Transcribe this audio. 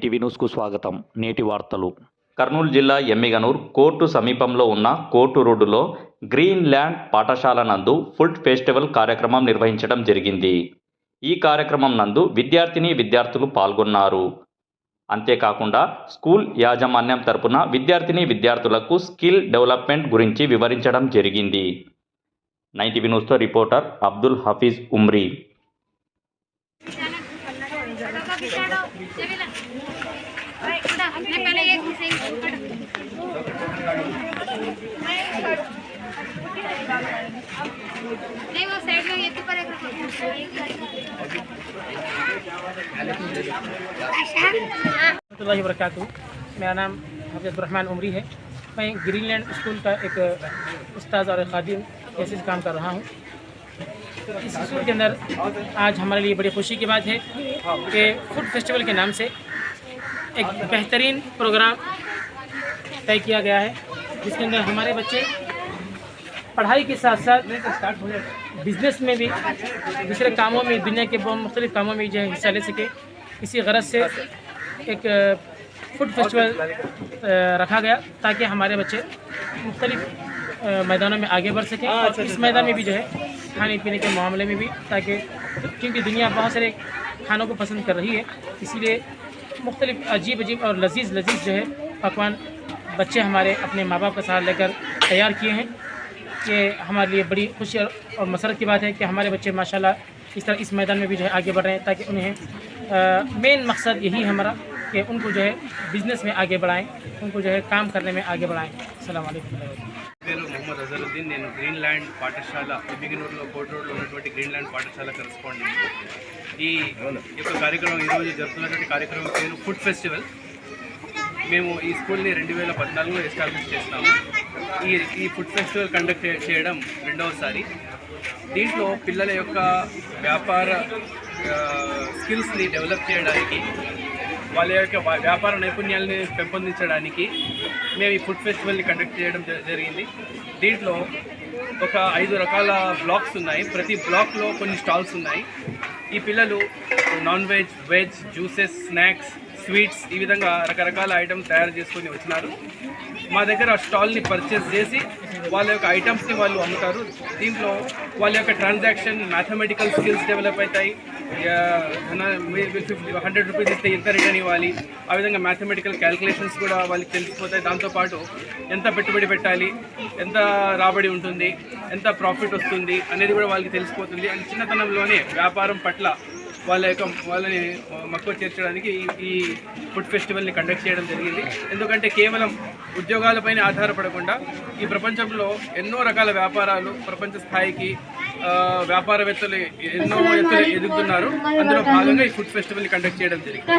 NITV న్యూస్కు స్వాగతం. నేటి వార్తలు. కర్నూలు జిల్లా ఎమ్మిగనూర్ కోర్టు సమీపంలో ఉన్న కోర్టు రోడ్డులో గ్రీన్ ల్యాండ్ పాఠశాల నందు ఫుడ్ ఫెస్టివల్ కార్యక్రమం నిర్వహించడం జరిగింది. ఈ కార్యక్రమం నందు విద్యార్థులు పాల్గొన్నారు. అంతేకాకుండా స్కూల్ యాజమాన్యం తరపున విద్యార్థులకు స్కిల్ డెవలప్మెంట్ గురించి వివరించడం జరిగింది. NITV న్యూస్తో రిపోర్టర్ అబ్దుల్ హఫీజ్ ఉమ్రీ. मेरा नाम हफीज़ रहमान उमरी है। मैं ग्रीनलैंड स्कूल का एक उस्ताद और खादिम जैसे काम कर रहा हूँ। इस स्कूल के अंदर आज हमारे लिए बड़ी खुशी की बात है कि फूड फेस्टिवल के नाम से एक बेहतरीन प्रोग्राम तय किया गया है, जिसके अंदर हमारे बच्चे पढ़ाई के साथ साथ बिजनेस में भी, दूसरे कामों में, दुनिया के मुख्तलिफ कामों में जो है हिस्सा ले सके। इसी गरज से एक फूड फेस्टिवल रखा गया ताकि हमारे बच्चे मुख्तलिफ मैदानों में आगे बढ़ सकें और इस मैदान में भी जो है खाने पीने के मामले में भी, ताकि क्योंकि दुनिया बहुत सारे खानों को पसंद कर रही है, इसीलिए मुख्तलिफ अजीब और लजीज जो है पकवान बच्चे हमारे अपने माँ बाप का साथ लेकर तैयार किए हैं। ये हमारे लिए बड़ी खुशी और मसरत की बात है कि हमारे बच्चे माशाल्लाह इस मैदान में भी जो है आगे बढ़ रहे हैं, ताकि उन्हें मेन मकसद यही है हमारा कि उनको जो है बिज़नेस में आगे बढ़ाएं, उनको जो है काम करने में आगे बढ़ाएं। अस्सलाम वालेकुम। పేరు మొహమ్మద్ అజరుద్దీన్. నేను గ్రీన్ ల్యాండ్ పాఠశాల ఎమ్మిగనూరులో కోర్టు రోడ్లో ఉన్నటువంటి గ్రీన్ ల్యాండ్ పాఠశాల కరెస్పాండెంట్. ఈ యొక్క కార్యక్రమం ఈరోజు జరుగుతున్నటువంటి కార్యక్రమం పేరు ఫుడ్ ఫెస్టివల్. మేము ఈ స్కూల్ని 2014లో ఎస్టాబ్లిష్ చేస్తాము. ఈ ఫుడ్ ఫెస్టివల్ కండక్ట్ చేయడం రెండవసారి. దీంట్లో పిల్లల యొక్క వ్యాపార స్కిల్స్ని డెవలప్ చేయడానికి, వాళ్ళ యొక్క వ్యాపార నైపుణ్యాలని పెంపొందించడానికి మేము ఈ ఫుడ్ ఫెస్టివల్ని కండక్ట్ చేయడం జరిగింది. దీంట్లో ఒక 5 రకాల బ్లాక్స్ ఉన్నాయి. ప్రతి బ్లాక్లో కొన్ని స్టాల్స్ ఉన్నాయి. ఈ పిల్లలు non veg, veg, juices, snacks, sweets ఈ విధంగా రకరకాల ఐటమ్స్ తయారు చేసుకొని వచ్చినారు. మా దగ్గర స్టాల్ని పర్చేస్ చేసి వాళ్ళ యొక్క ఐటమ్స్ని వాళ్ళు అమ్ముతారు. దీంట్లో వాళ్ళ యొక్క ట్రాన్సాక్షన్, మ్యాథమెటికల్ స్కిల్స్ డెవలప్ అవుతాయి. 100 రూపీస్ ఇస్తే ఎంత రిటర్న్ ఇవ్వాలి, ఆ విధంగా మ్యాథమెటికల్ క్యాలిక్యులేషన్స్ కూడా వాళ్ళకి తెలిసిపోతాయి. దాంతోపాటు ఎంత పెట్టుబడి పెట్టాలి, ఎంత రాబడి ఉంటుంది, ఎంత ప్రాఫిట్ వస్తుంది అనేది కూడా వాళ్ళకి తెలిసిపోతుంది. అండ్ చిన్నతనంలోనే వ్యాపారం పట్ల వాళ్ళని మక్కువ చేర్చడానికి ఈ ఫుడ్ ఫెస్టివల్ని కండక్ట్ చేయడం జరిగింది. ఎందుకంటే కేవలం ఉద్యోగాలపైన ఆధారపడకుండా ఈ ప్రపంచంలో ఎన్నో రకాల వ్యాపారాలు, ప్రపంచ స్థాయికి వ్యాపారవేత్తలు ఎన్నో ఎత్తులు ఎదుగుతున్నారు. అందులో భాగంగా ఈ ఫుడ్ ఫెస్టివల్ని కండక్ట్ చేయడం జరిగింది.